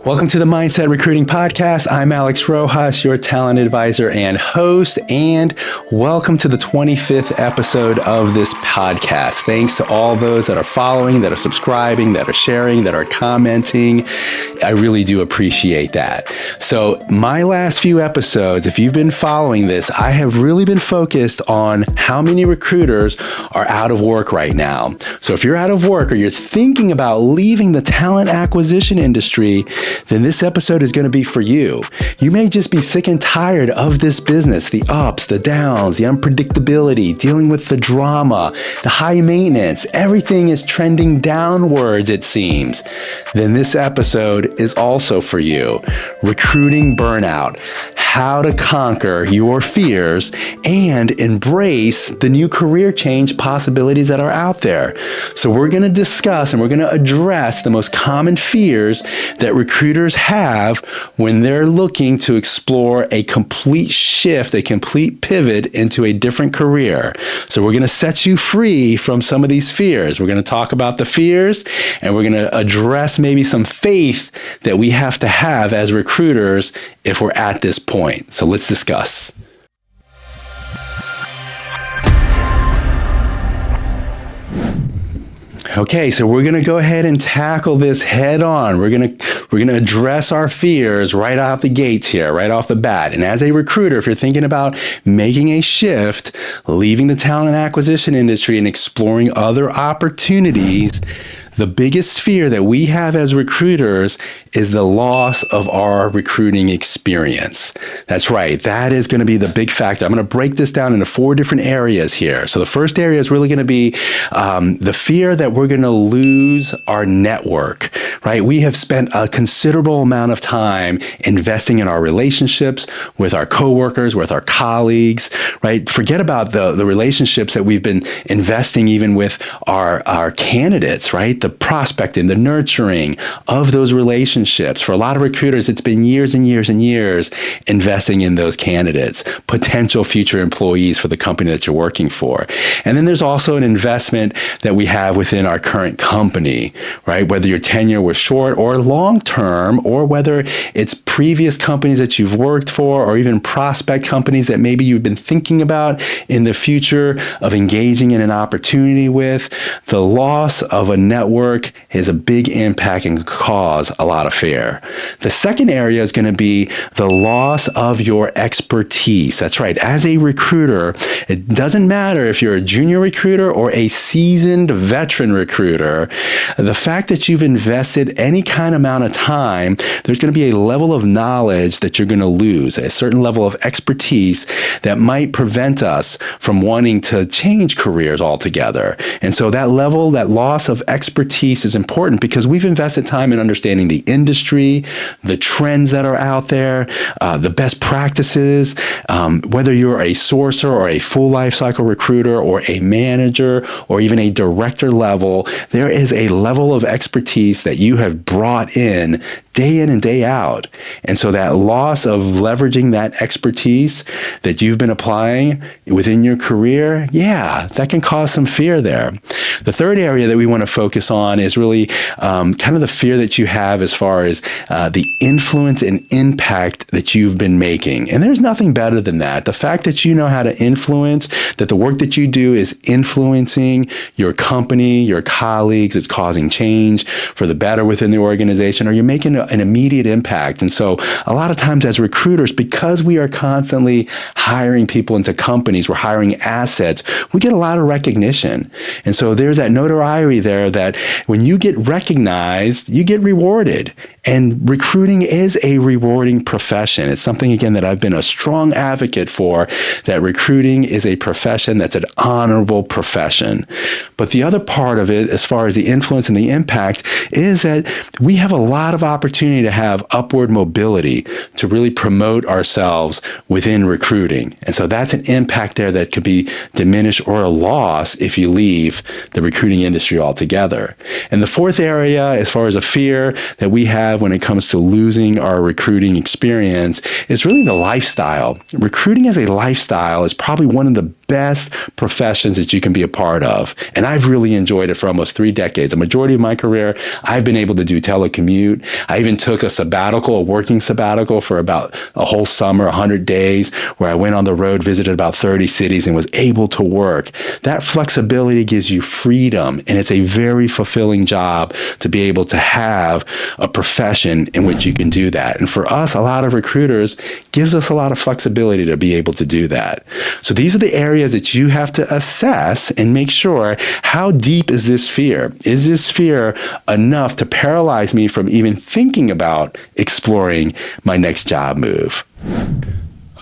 Welcome to the Mindset Recruiting Podcast. I'm Alex Rojas, your talent advisor and host, and welcome to the 25th episode of this podcast. Thanks to all those that are following, that are subscribing, that are sharing, that are commenting. I really do appreciate that. So my last few episodes, if you've been following this, I have really been focused on how many recruiters are out of work right now. So if you're out of work or you're thinking about leaving the talent acquisition industry, then this episode is going to be for you. You may just be sick and tired of this business, the ups, the downs, the unpredictability, dealing with the drama, the high maintenance. Everything is trending downwards, it seems. Then this episode is also for you. Recruiting burnout, how to conquer your fears and embrace the new career change possibilities that are out there. So we're going to discuss and we're going to address the most common fears that recruiters have when they're looking to explore a complete shift, a complete pivot into a different career. So we're going to set you free from some of these fears. We're going to talk about the fears and we're going to address maybe some faith that we have to have as recruiters if we're at this point. So let's discuss. Okay, so we're going to go ahead and tackle this head on. We're going to address our fears right off the gates here, right off the bat. And as a recruiter, if you're thinking about making a shift, leaving the talent acquisition industry and exploring other opportunities, the biggest fear that we have as recruiters is the loss of our recruiting experience. That's right. That is going to be the big factor. I'm going to break this down into 4 different areas here. So the first area is really going to be the fear that we're going to lose our network, right? We have spent a considerable amount of time investing in our relationships with our coworkers, with our colleagues, right? Forget about the relationships that we've been investing even with our candidates, right? The prospecting, the nurturing of those relationships. For a lot of recruiters, it's been years and years and years investing in those candidates, potential future employees for the company that you're working for. And then there's also an investment that we have within our current company, right? Whether your tenure was short or long term, or whether it's previous companies that you've worked for, or even prospect companies that maybe you've been thinking about in the future of engaging in an opportunity with, the loss of a network has a big impact and can cause a lot of fear. The second area is going to be the loss of your expertise. That's right. As a recruiter, it doesn't matter if you're a junior recruiter or a seasoned veteran recruiter. The fact that you've invested any kind of amount of time, there's going to be a level of knowledge that you're going to lose, a certain level of expertise that might prevent us from wanting to change careers altogether. And so that loss of expertise is important because we've invested time in understanding the industry, the trends that are out there, the best practices, whether you're a sourcer or a full life cycle recruiter or a manager or even a director level, there is a level of expertise that you have brought in and day out. And so that loss of leveraging that expertise that you've been applying within your career, that can cause some fear there. The third area that we want to focus on is really kind of the fear that you have as far as the influence and impact that you've been making. And there's nothing better than that. The fact that you know how to influence, that the work that you do is influencing your company, your colleagues, it's causing change for the better within the organization, or you're making an immediate impact. And so a lot of times as recruiters, because we are constantly hiring people into companies, we're hiring assets, we get a lot of recognition. And so there's that notoriety there that when you get recognized, you get rewarded. And recruiting is a rewarding profession. It's something, again, that I've been a strong advocate for, that recruiting is a profession that's an honorable profession. But the other part of it, as far as the influence and the impact, is that we have a lot of opportunity to have upward mobility to really promote ourselves within recruiting. And so that's an impact there that could be diminished or a loss if you leave the recruiting industry altogether. And the fourth area, as far as a fear that we have when it comes to losing our recruiting experience, is really the lifestyle. Recruiting as a lifestyle is probably one of the best professions that you can be a part of. And I've really enjoyed it for almost 3 decades. A majority of my career, I've been able to do telecommute. I even took a sabbatical, a working sabbatical for about a whole summer, 100 days, where I went on the road, visited about 30 cities and was able to work. That flexibility gives you freedom, and it's a very fulfilling job to be able to have a profession in which you can do that. And for us, a lot of recruiters gives us a lot of flexibility to be able to do that. So these are the areas that you have to assess and make sure, how deep is this fear? Is this fear enough to paralyze me from even thinking about exploring my next job move?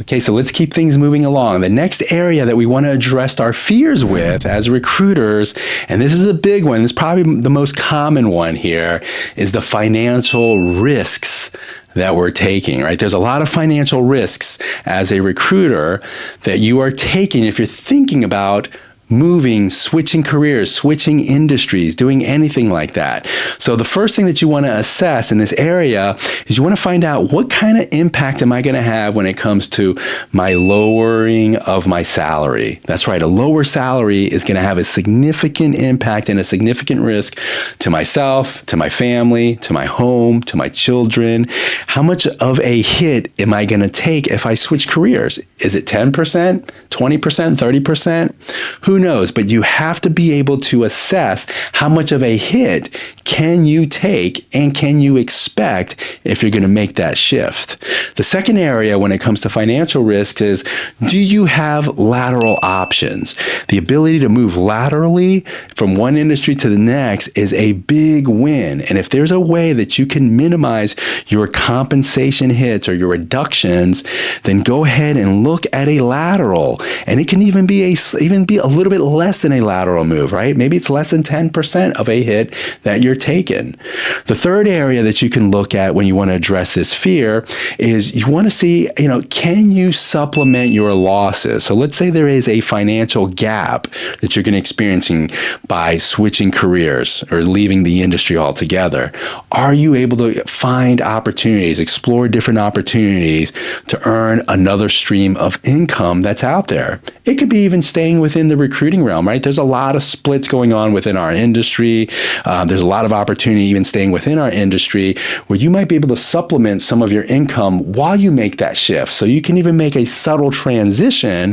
Okay, so let's keep things moving along. The next area that we want to address our fears with as recruiters, and this is a big one, this is probably the most common one here, is the financial risks that we're taking, right? There's a lot of financial risks as a recruiter that you are taking if you're thinking about moving, switching careers, switching industries, doing anything like that. So the first thing that you want to assess in this area is you want to find out, what kind of impact am I going to have when it comes to my lowering of my salary? That's right. A lower salary is going to have a significant impact and a significant risk to myself, to my family, to my home, to my children. How much of a hit am I going to take if I switch careers? Is it 10%, 20%, 30%? Who knows? But you have to be able to assess how much of a hit can you take and can you expect if you're going to make that shift. The second area when it comes to financial risks is, do you have lateral options? The ability to move laterally from one industry to the next is a big win. And if there's a way that you can minimize your compensation hits or your reductions, then go ahead and look at a lateral. And it can even be a little bit less than a lateral move, right? Maybe it's less than 10% of a hit that you're taking. The third area that you can look at when you want to address this fear is you want to see, can you supplement your losses? So let's say there is a financial gap that you're going to be experiencing by switching careers or leaving the industry altogether. Are you able to find opportunities, explore different opportunities to earn another stream of income that's out there? It could be even staying within the recruiting realm, right? There's a lot of splits going on within our industry. There's a lot of opportunity even staying within our industry where you might be able to supplement some of your income while you make that shift. So you can even make a subtle transition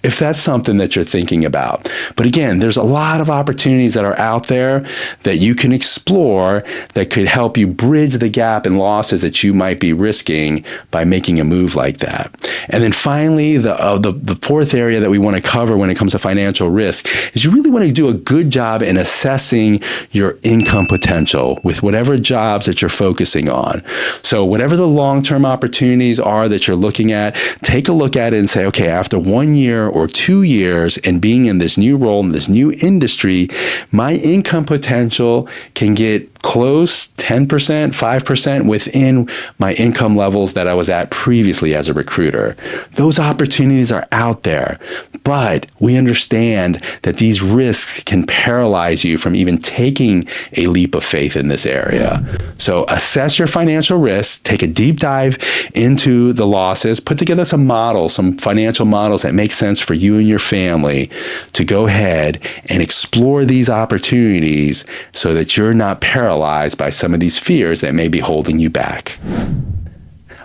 if that's something that you're thinking about. But again, there's a lot of opportunities that are out there that you can explore that could help you bridge the gap in losses that you might be risking by making a move like that. And then finally, the fourth area that we want to cover when it comes to financial risk is you really want to do a good job in assessing your income potential with whatever jobs that you're focusing on. So whatever the long-term opportunities are that you're looking at, take a look at it and say, okay, after 1 year or 2 years and being in this new role, in this new industry, my income potential can get close, 10%, 5% within my income levels that I was at previously as a recruiter. Those opportunities are out there, but we understand that these risks can paralyze you from even taking a leap of faith in this area. So assess your financial risks, take a deep dive into the losses, put together some models, some financial models that make sense for you and your family to go ahead and explore these opportunities so that you're not paralyzed by some of these fears that may be holding you back.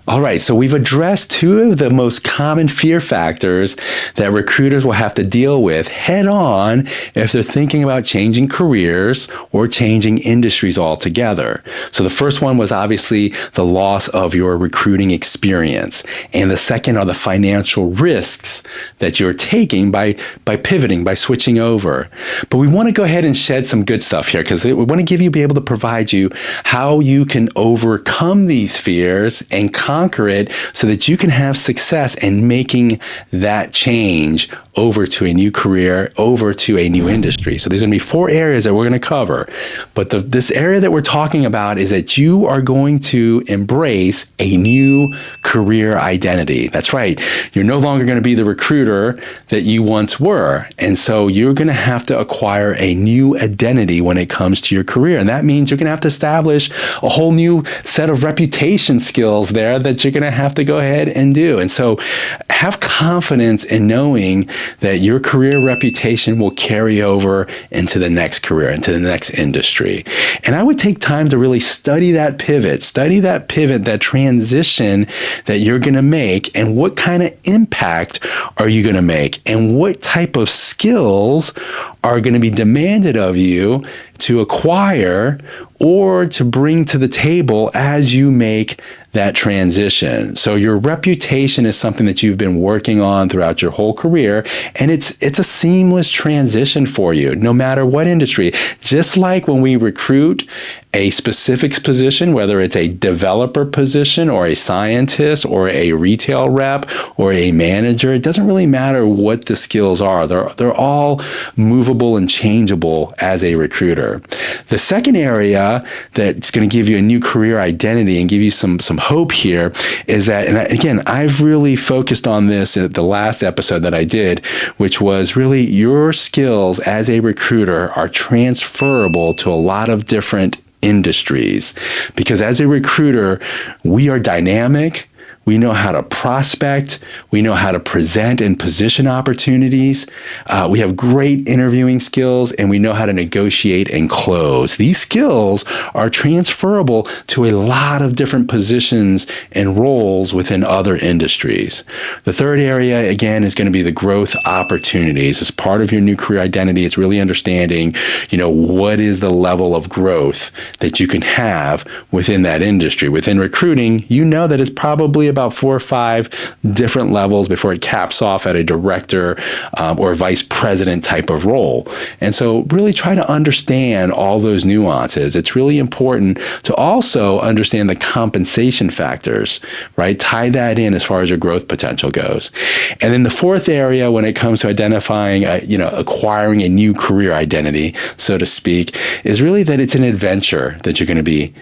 All right, so we've addressed two of the most common fear factors that recruiters will have to deal with head on if they're thinking about changing careers or changing industries altogether. So the first one was obviously the loss of your recruiting experience. And the second are the financial risks that you're taking by pivoting, by switching over. But we want to go ahead and shed some good stuff here because we want to be able to provide you how you can overcome these fears and conquer it so that you can have success in making that change over to a new career, over to a new industry. So there's going to be 4 areas that we're going to cover. But this area that we're talking about is that you are going to embrace a new career identity. That's right. You're no longer going to be the recruiter that you once were. And so you're going to have to acquire a new identity when it comes to your career. And that means you're going to have to establish a whole new set of reputation skills there that you're going to have to go ahead and do. And so have confidence in knowing that your career reputation will carry over into the next career, into the next industry. And I would take time to really study that pivot, that transition that you're going to make, and what kind of impact are you going to make, and what type of skills are going to be demanded of you to acquire or to bring to the table as you make that transition. So your reputation is something that you've been working on throughout your whole career, and it's a seamless transition for you, no matter what industry. Just like when we recruit a specific position, whether it's a developer position or a scientist or a retail rep or a manager, it doesn't really matter what the skills are. They're all movable and changeable as a recruiter. The second area that's going to give you a new career identity and give you some hope here is that, and again, I've really focused on this at the last episode that I did, which was really your skills as a recruiter are transferable to a lot of different industries. Because as a recruiter, we are dynamic. We know how to prospect. We know how to present and position opportunities. We have great interviewing skills, and we know how to negotiate and close. These skills are transferable to a lot of different positions and roles within other industries. The third area, again, is going to be the growth opportunities. As part of your new career identity, it's really understanding, what is the level of growth that you can have within that industry. Within recruiting, you know that it's probably about 4 or 5 different levels before it caps off at a director or vice president type of role. And so really try to understand all those nuances. It's really important to also understand the compensation factors, right? Tie that in as far as your growth potential goes. And then the fourth area when it comes to identifying, acquiring a new career identity, so to speak, is really that it's an adventure that you're going to be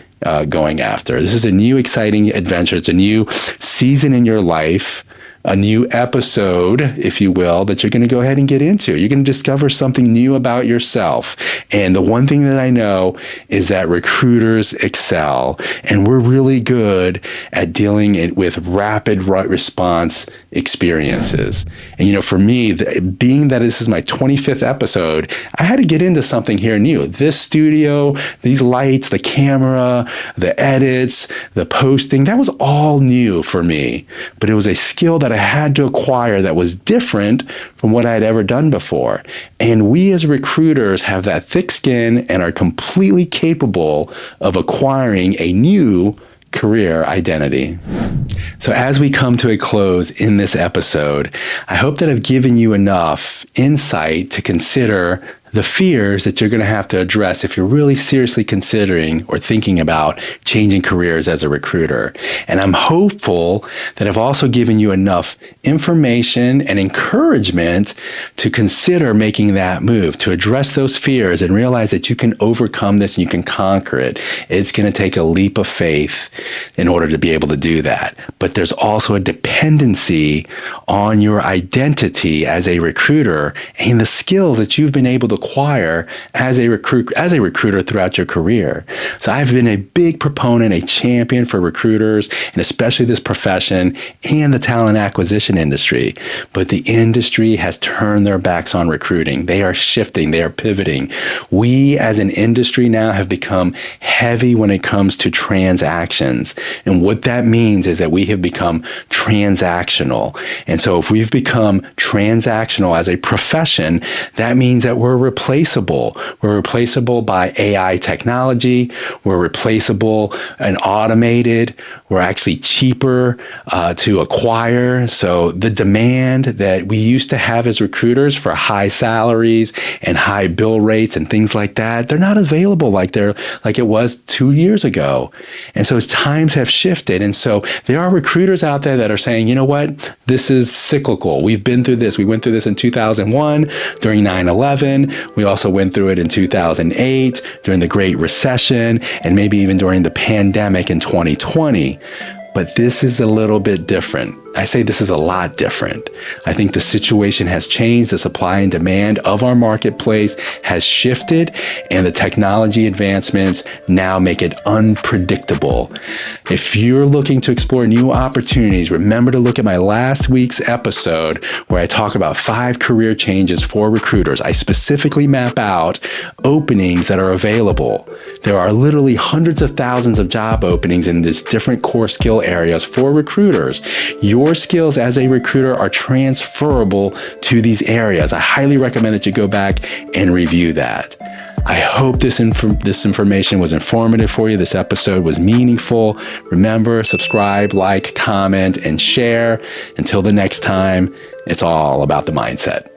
going after. This is a new exciting adventure. It's a new season in your life, a new episode, if you will, that you're going to go ahead and get into. You're going to discover something new about yourself. And the one thing that I know is that recruiters excel, and we're really good at dealing with rapid response experiences. And, for me, being that this is my 25th episode, I had to get into something here new. This studio, these lights, the camera, the edits, the posting, that was all new for me. But it was a skill that I had to acquire that was different from what I had ever done before. And we as recruiters have that thick skin and are completely capable of acquiring a new career identity. So as we come to a close in this episode, I hope that I've given you enough insight to consider the fears that you're going to have to address if you're really seriously considering or thinking about changing careers as a recruiter. And I'm hopeful that I've also given you enough information and encouragement to consider making that move, to address those fears and realize that you can overcome this and you can conquer it. It's going to take a leap of faith in order to be able to do that. But there's also a dependency on your identity as a recruiter and the skills that you've been able to acquire as a recruiter throughout your career. So I've been a big proponent, a champion for recruiters, and especially this profession and the talent acquisition industry. But the industry has turned their backs on recruiting. They are shifting, they are pivoting. We as an industry now have become heavy when it comes to transactions. And what that means is that we have become transactional. And so if we've become transactional as a profession, that means that we're replaceable. We're replaceable by AI technology. We're replaceable and automated. We're actually cheaper to acquire. So the demand that we used to have as recruiters for high salaries and high bill rates and things like that, they're not available like it was 2 years ago. And so times have shifted. And so there are recruiters out there that are saying, you know what, this is cyclical. We've been through this. We went through this in 2001 during 9/11. We also went through it in 2008 during the Great Recession, and maybe even during the pandemic in 2020. But this is a little bit different. I say this is a lot different. I think the situation has changed. The supply and demand of our marketplace has shifted, and the technology advancements now make it unpredictable. If you're looking to explore new opportunities, remember to look at my last week's episode where I talk about 5 career changes for recruiters. I specifically map out openings that are available. There are literally hundreds of thousands of job openings in these different core skill areas for recruiters. Your skills as a recruiter are transferable to these areas. I highly recommend that you go back and review that. I hope this information was informative for you. This episode was meaningful. Remember, subscribe, like, comment, and share. Until the next time, it's all about the mindset.